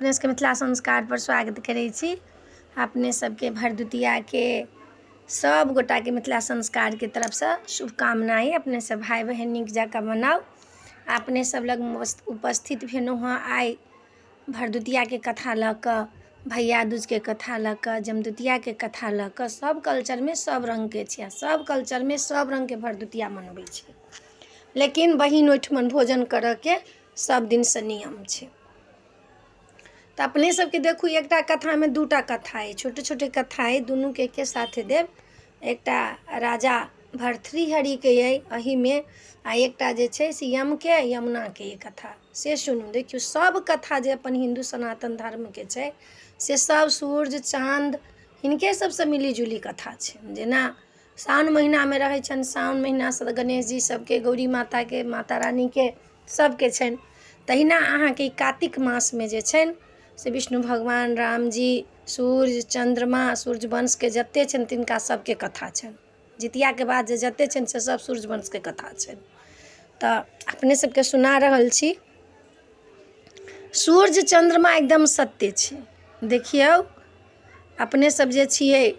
अपने सबके मिथिला संस्कार पर स्वागत करै छी। अपने सबके भरदुतिया के सब गोटा के मिथिला संस्कार के तरफ से शुभकामनाएं। अपने सब भाई बहन नीक जकाँ मनाओ। अपने सब लग उपस्थित भेलहुँ हँ आइ भरदुतिया के कथा लऽ कऽ, भैया दूज के कथा लऽ कऽ, जमदुतिया के कथा लऽ कऽ। सब कल्चर में सब रंग के छै, सब कल्चर में सब रंग के भरदुतिया मनबै छै, लेकिन बहिन ओहिठमन भोजन करऽ के सब दिन से नियम छै। तो अपने सबके देखू एकटा कथा में दूटा कथा है, छोटे छोटे कथा है, दुनू के एके साथे देव। एकटा राजा भर्तृहरि के है अही में, आ एकटा जे छै से यम के यमुना के ये कथा से सुनू। देखियो सब कथा जे अपन हिंदू सनातन धर्म के छै से सब सूर्य चाँद हिनके सबसे मिली जुली कथा छै। जेना सावन महीना में रहै छनि, सावन महीना से गणेश जी सबके, गौरी माता के, माता रानी के सबके छनि। तहिना अहाँके कार्तिक मास में जे छनि से विष्णु भगवान, राम जी, सूर्य, चंद्रमा, सूर्य वंश के जते छनि तिनका सबके कथा छनि। जितिया के बाद जे जते छनि से सब सूर्य वंश के कथा छनि। तो अपने सबके सुना रहल छी। सूर्य चंद्रमा एकदम सत्य छै। देखियौ अपने सब जे छियै,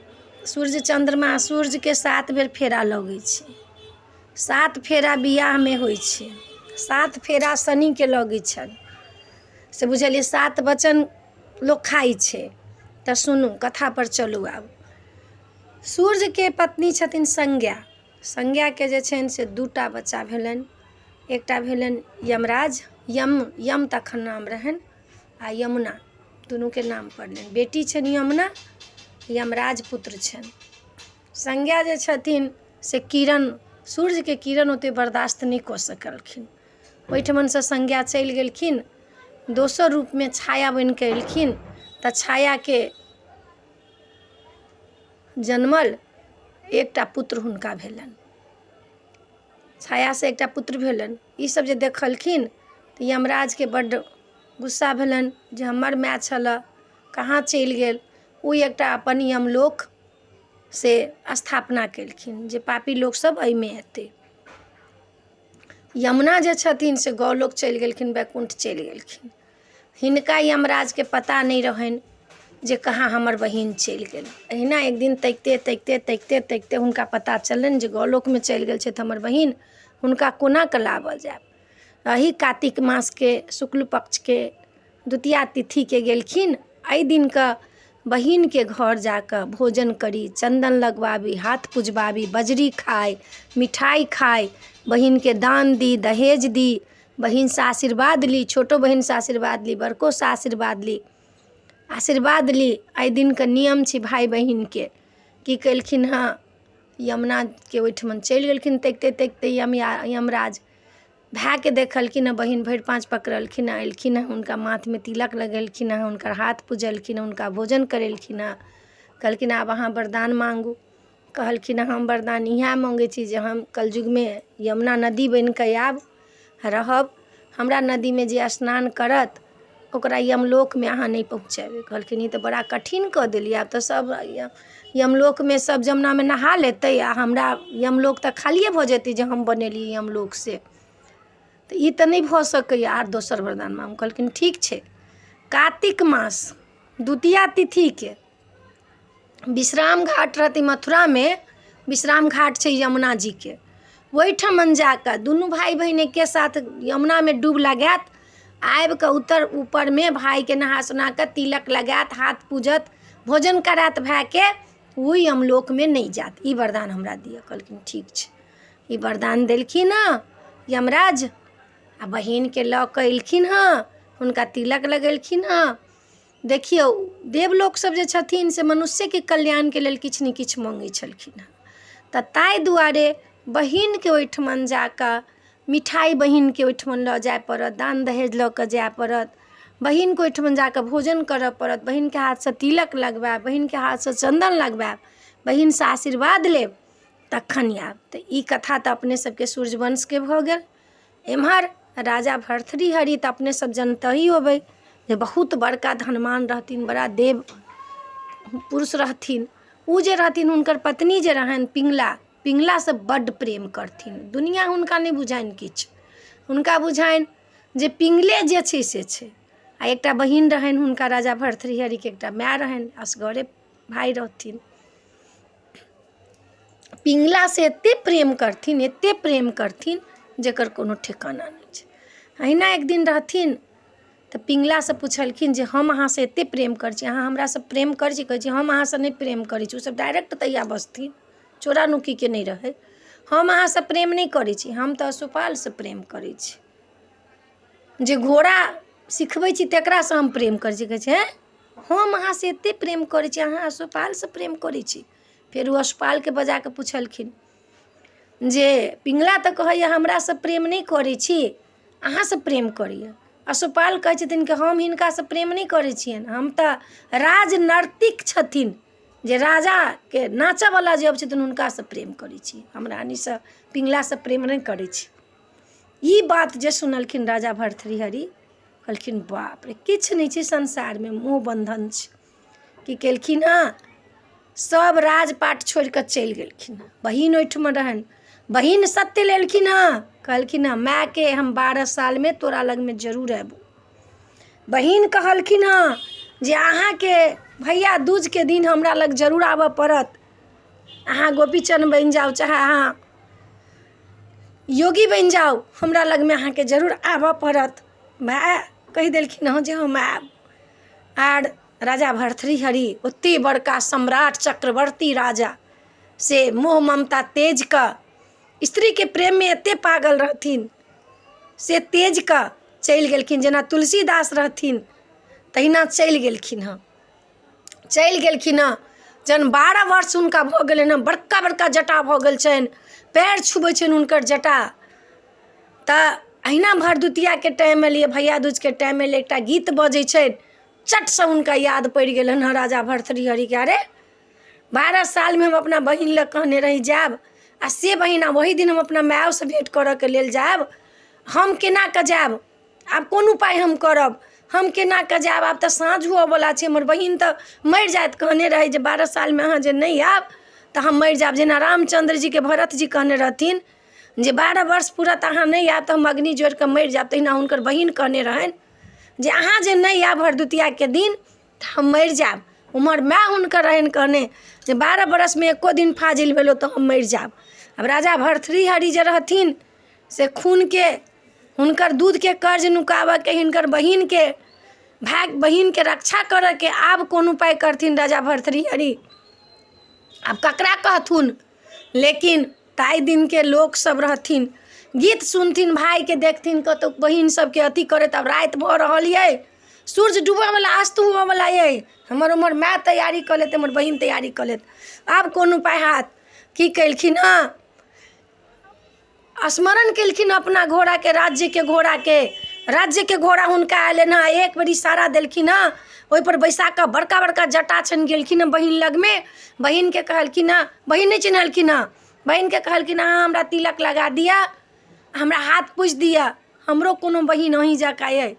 सूर्य चंद्रमा, सूर्य के 7 बेर फेरा लगै छै, 7 फेरा बियाह में होइ छै, 7 फेरा शनि के लगै छनि से बुझलिए। 7 वचन लोग खाइ छै। तो सुनू कथा पर चलू। आब सूर्य के पत्नी छथिन संज्ञा। संज्ञा के जे छनि से 2टा बच्चा भेलनि। एकटा भेलनि यमराज, यम तखन नाम रहनि, आ यमुना, दुनू के नाम पड़लनि। बेटी छनि यमुना, यमराज पुत्र छनि। संज्ञा जे छथिन से किरण, सूर्य के किरण ओते बर्दाश्त नहीं कऽ सकलखिन। ओहिठमन से संज्ञा चलि गेलखिन, दोसर रूप में छाया बन के एलखिन। तो छाया के जन्मल एकटा पुत्र हुनका भेलनि, छाया से एकटा पुत्र भेलनि। ई सब जे देखलखिन तो यमराज के बड्ड गुस्सा भेलनि जे हमर माय छल कहाँ चलि गेल। ओ एकटा अपन यमलोक से स्थापना केलखिन जे पापी लोग सब एहि में एतै। यमुना जे छथिन से गौलोक चलि गेलखिन, बैकुंठ चलि गेलखिन। हिनका यमराज के पता नहीं रहनि जे कहाँ हमर बहिन चलि गेल। अहिना एक दिन तकते तकते तकते तकते हुनका पता चललनि जे गौलोक में चलि गेल छथि हमर बहिन, हुनका कोना कऽ लाबल जाय। अही कार्तिक मास के शुक्ल पक्ष के द्वितीया तिथि के गेलखिन। एहि दिन का बहिन के घर जाकर भोजन करी, चंदन लगवाबी, हाथ पुजवाबी, बजरी खाए, मिठाई खाए, बहिन के दान दी, दहेज दी, बहिन से आशीर्वाद ली, छोटो बहिन से आशीर्वाद ली, बड़को से आशीर्वाद ली, आशीर्वाद ली। एहि दिन के नियम छै भाई बहिन के। की केलखिन हँ, यमुना के ओहिठमन चलि गेलखिन तकते तकते यमराज। भाय के देखलखिन हँ, बहिन भरि पाँच पकड़लखिन हँ, एलखिन हँ, हुनका माथ में तिलक लगेलखिन हँ, हुनकर हाथ पुजलखिन हँ, हुनका भोजन करेलखिन हँ। कहलखिन आब अहाँ वरदान मांगू। कहलखिन हम वरदान इएह मांगै छी जे हम कलयुग में यमुना नदी बन के आब रहब, हमरा नदी में जे स्नान करत ओकरा यमलोक में अहाँ नहीं पहुँचेबै। कहलखिन ई तो बड़ा कठिन कऽ देलिए, आब तो सब यमलोक में सब जमुना में नहा लेतै आ हमरा यमलोक तो खालिए भऽ जेतै जे हम बनेलिए यमलोक से। तो ई तो नहीं भऽ सकैए, आर दोसर वरदान मांगू। कहलखिन ठीक छै। कार्तिक मास द्वितीया तिथि के विश्राम घाट रहतै मथुरा में, विश्राम घाट छै यमुना जी के। ओहिठमन जाकर दुनू भाई बहन एके साथ यमुना में डूब लगात, आबि कऽ ऊपर में भाई के नहा सुना कर तिलक लगात, हाथ पूजत, भोजन करात भाई के, वो यमलोक में नहीं जात। ई वरदान हमरा दिअ। कहलखिन ठीक छै। ई वरदान देलखिन हँ यमराज, आ बहिन के लऽ कऽ एलखिन हँ, हुनका तिलक लगेलखिन हँ। देखियौ देवलोक सब जे छथिन से मनुष्य के कल्याण के लेल किछु ने किछु मांगै छलखिन हँ। तऽ ताहि दुआरे बहिन के ओहिठमन जाकर मिठाई बहिन के ओहिठमन लऽ जाय पड़त, दान दहेज लऽ कऽ जाय पड़त, बहिन के ओहिठमन जाकर भोजन करऽ पड़त, बहिन के हाथ से तिलक लगवाएब, बहिन के हाथ से चंदन लगवाएब, बहिन से आशीर्वाद लेब, तखन आयब। तो ई कथा तो अपने सबके सूर्यवंश के भऽ गेल। एम्हर राजा भर्तृहरि तो अपने सब जनते ही होबै जे बहुत बड़का धनवान रहथिन, बड़ा देव पुरुष रहथिन। उ जे रहथिन हुनकर पत्नी जे रहनि पिंगला, पिंगला से बड्ड प्रेम करथिन। दुनिया हुनका नहीं बुझाइन किछु, हुनका बुझाइन जे पिंगले जे छै से छै। आ एकटा बहिन रहनि हुनका राजा भर्तृहरिके एकटा माय रहनि, असगरे भाई रहथिन। पिंगला से एते प्रेम करथिन जेकर कोनो ठिकाना नहीं छै। अहिना एक दिन रहथिन तऽ पिंगला से पूछलखिन जे हम अहाँ से एते प्रेम कर छी, अहाँ हमरा से प्रेम कर छी? कहै छी हम अहाँ से नहीं प्रेम करै छी। ओ सब डायरेक्ट तैया बसथिन, चोरा नुकी के नहीं रहे। हम अहाँ से प्रेम नहीं करै छी, हम तऽ अशुपाल से प्रेम करै छी। जे घोड़ा सिखबै छी तकरा से हम प्रेम करै छी। कहै छै हम अहाँ से एते प्रेम करै छी, अहाँ अशुपाल से प्रेम करै छी? फिर ओ अशुपाल के बजा के पूछलखिन जे पिंगला तऽ कहैया हमरा से प्रेम नहीं करै छी, अहाँ से प्रेम करैया। अशुपाल कहै छथिन कि हम हिनका से प्रेम नहीं करै छियनि, हम तऽ राजनर्तिक छथिन, जे राजा के नाचऽ वाला जे छथिन हुनका से प्रेम करै छी, हम रानी से पिंगला से प्रेम नहीं करै छी। ई बात जे सुनलखिन राजा भर्तृहरि कहलखिन बाप रे, किछु नहीं छै संसार में, मोह बंधन छै। की केलखिन हँ, सब राजपाट छोड़ कऽ चलि गेलखिन। बहिन ओहिठमा रहनि, बहिन सत्य लेलखिन हँ, कहलखिन हँ माय के हम 12 साल में तोरा लग में जरूर आबू। बहिन कहलखिन हँ जे अहाँ के भैया दूज के दिन हमरा लग जरूर आबऽ पड़त, अहाँ गोपीचंद बनि जाओ चाहे अहाँ योगी बनि जाओ, हमरा लग में अहाँ के जरूर आबऽ पड़त। माय कहि देलखिन हँ जे हम आयब। आर राजा भर्तृहरि ओते बड़का सम्राट चक्रवर्ती राजा से मोह ममता तेज का, स्त्री के प्रेम में एते पागल रहथिन से तेज का चलि गेलखिन। जेना तुलसीदास रहथिन तहिना चलि गेलखिन हँ। जन 12 वर्ष हुनका भऽ गेलनि हँ, बड़का बड़का जटा भऽ गेल छनि, पैर छुबै छनि हुनकर जटा। तऽ अहिना भरदुतिया के टाइम एलियै, भैया दूज के टाइम एलियै, एकटा गीत बजै छनि, चट से हुनका याद पड़ि गेलनि हँ राजा भर्तृहरि के, अरे 12 साल में हम अपना बहिन लग कहने रही जायब, आ से बहिन वही दिन हम अपना माय से भेंट करऽ के लेल जायब, हम केना कऽ जायब? आब कोन उपाय हम करब? हम केना कऽ जायब? आब तऽ साँझ हुअ बला छै, हमर बहिन तऽ मरि जायत। कहने रही जे 12 साल में अहाँ जे नहीं आयब तऽ हम मरि जायब। जेना रामचंद्र जी के भरत जी कहने रहथिन जे 12 वर्ष पूरत अहाँ नहीं आयब तऽ हम अग्नि जोड़ि कऽ मरि जायब। तहिना हुनकर बहिन कहने रहनि जे अहाँ जे नहीं आयब भरदुतिया के दिन तऽ हम मरि जायब। उमर माय हुनकर रहनि कहने जे 12 बरस में एको दिन फाजिल भेलो तो हम मरि जायब। अब राजा भर्तृहरि जे रहथिन से खून के हुनकर दूध के कर्ज नुकाबऽ के, हिनकर बहिन के भाय बहिन के रक्षा करऽ के, आब कोन उपाय करथिन राजा भर्तृहरि? आब ककरा कहथुन? लेकिन ताई दिन के लोग सब रहथिन, गीत सुनथिन, भाई के देखथिन कतौ बहिन सबके अथी करैत। अब रात भऽ रहल ये, सूर्य डूबऽ वाला, अस्त हुअ वाला ये, हमर उमर माय तैयारी कऽ लेत, हमर बहिन तैयारी कऽ लेत, आब कोन उपाय हाथ? की केलखिन हँ, स्मरण केलखिन अपना घोड़ा के, राज्य के घोड़ा हुनका आयलनि हँ। एक बेर इशारा देलखिन हँ, ओहि पर बैसा कऽ बड़का बड़का जटा छनि गेलखिन हँ बहिन लग में। बहिन के कहलखिन हँ, बहिन नहीं चिन्हलखिन हँ, बहिन के कहलखिन हँ हमरा तिलक लगा दिया, हमरा हाथ पूछि दिया, हमरो कोनो बहिन अहीं जकाँ ये।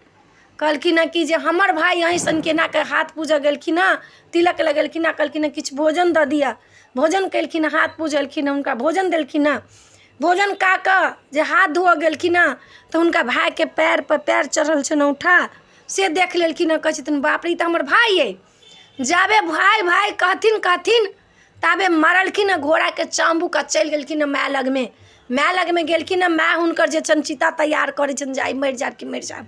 कहलखिन हँ कि जे हमर भाई अहीं सन केना के हाथ पूजऽ गेलखिन हँ, तिलक लगेलखिन हँ, कहलखिन हँ किछु भोजन दऽ दिया। भोजन केलखिन, हाथ पूजलखिन, हुनका भोजन देलखिन हँ। भोजन का कऽ जे हाथ धोअ गेलखिन हँ तऽ हुनका भाई के पैर पर पैर चढ़ल छनि औंठा, से देख लेलखिन हँ। कहै छथिन बाप रे, ई तऽ हमर भाई अइ। जाबे भाई भाई कहथिन ताबे मारलखिन हँ घोड़ा के चाबुक, चलि गेलखिन हँ माय लग में। माय लग में गेलखिन हँ, माय हुनकर जे छनि चिता तैयार करै छनि, जाय मरि जायब कि मरि जायब।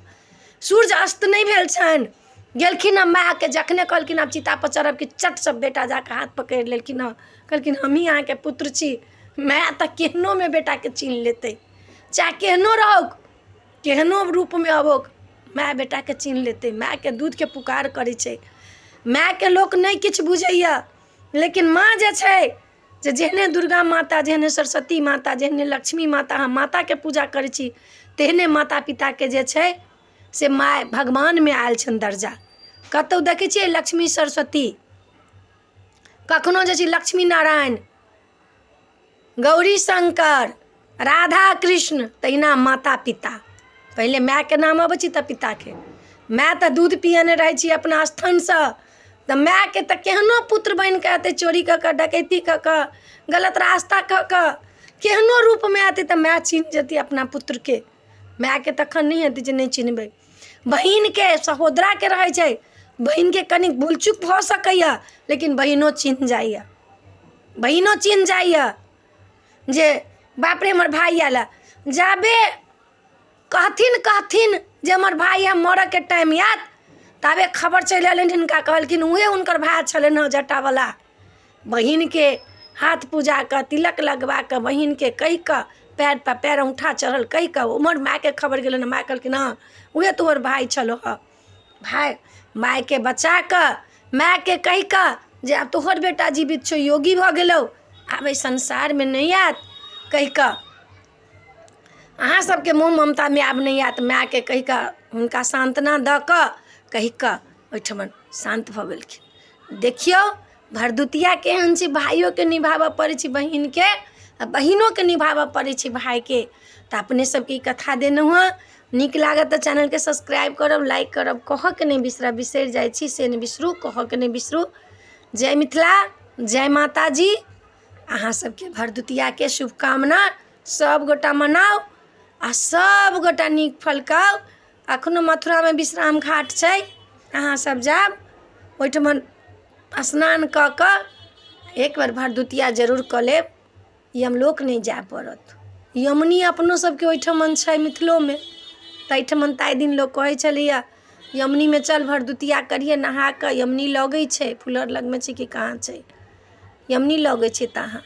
सूर्य अस्त नहीं भेल छनि, गेलखिन हँ माय के जखने कहलखिन आब चिता पर चढ़ब, कि चट सब बेटा जाके हाथ पकड़ि लेलखिन हँ। कहलखिन हमही अहाँ के पुत्र छी। माय तऽ केहनो में बेटा के चिन्ह लेते, चाहे केहनो रहो, केहनो रूप में अबो, माय बेटा के चिन्ह लेते। माय के दूध के पुकार करै छै। माय के लोक नहीं किछु बुझैया, लेकिन माँ जे छै, जे जेहने दुर्गा माता, जेहने सरस्वती माता, जेहने लक्ष्मी माता, अहाँ माता के पूजा करै छी, तेहने माता पिता के जे छै से माय भगवान में आयल छनि दर्जा। कतौ देखै छियै लक्ष्मी सरस्वती, कखनो जे छै लक्ष्मी नारायण, गौरी शंकर, राधा कृष्ण, तहिना माता पिता। पहले माय के नाम अबै छै तऽ पिता के। माय तऽ दूध पियने रहै छी अपना स्थान से, तऽ माय के तऽ केहनो पुत्र बन के एतै, चोरी कऽ कऽ, डकैती कऽ कऽ, गलत रास्ता कऽ कऽ, केहनो रूप में आते तऽ माय चिन्ह जेती अपना पुत्र के। माय के तखन नहीं हेतै जे नहीं चिन्हबै। बहिन के सहोदरा के रहे छै, बहिन के कनी भूल चूक भऽ सकैया, लेकिन बहिनो चिन्ह जाइए, बहिनो चिन्ह जाइए जे बाप रे हमर भाई आयल। जाबे कहथिन जे हमर भाई हम मरऽ के टाइम याद, ताबे खबर चलि अयलनि हिनका, कहलखिन उहे हुनकर भाई छलनि हँ जटावला। बहिन के हाथ पूजा कऽ तिलक लगवा कऽ बहिन के कहि कऽ पैर पर पैर औंठा चढ़ल कहि कऽ उमर माय के खबर गेलन। माय कहलखिन हाँ उहे तोहर भाई छलो हँ। भाई माय के बचा कऽ माय के कहि कऽ जे आब तोहर बेटा जीवित छौ, योगी भऽ गेलौ, आब एहि संसार में नहीं आयत कहि कऽ, अहाँ सबके मोह ममता में आब नहीं आयत। माय के कहि कऽ हुनका सांत्वना दऽ कऽ कहि कऽ ओहिठमन शांत भऽ गेलखिन। देखियौ भरदुतिया केहन छै, भाइयों के निभाबऽ पड़ै छै बहिन के, आ बहिनों के निभाबऽ पड़ै छै भाई के। तऽ अपने सबके ई कथा देलहुँ हँ। नीक लागत तऽ चैनल के सब्सक्राइब करब, लाइक करब, कहऽ के नहीं बिसरब, बिसरि जाइ छी से नहीं बिसरू, कहऽ के नहीं बिसरू। जय मिथिला, जय माता जी। अहाँ सबके भरदुतिया के शुभकामना, सब गोटा मनाओ आ सब गोटा नीक फल खाओ। अखनो मथुरा में विश्राम घाट छै, अहाँ सब जाब ओहिठमन स्नान कऽ कऽ एक बार भरदुतिया जरूर कऽ लेब। यमलोक नहीं जाय पड़त, यमुनी अपनो सबके ओहिठमन छै मिथिलो में। ताहिठमन ताहि दिन लोग कहै छलैया यमुनी में चल भरदुतिया करिए, नहा कऽ यमुनी लगै छै, फुलर लग में छै कि कहाँ छै, यमुनी लगै छै, तहाँ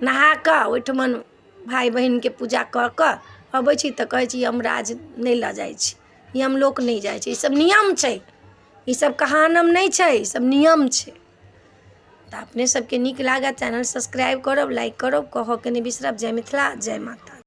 नहा कऽ ओहिठमन भाई बहिन के पूजा कऽ कऽ अबै छी तऽ कहै छी यमराज नहीं लऽ जाइ छै, यमलोक नहीं जाइ छै। ई सब नियम छै, ई सब कहानम नहीं छै, ई सब नियम छै। तऽ अपने सबके नीक लागत चैनल सब्सक्राइब करब, लाइक करब, कहऽ के नहीं बिसरब। जय मिथिला, जय माता।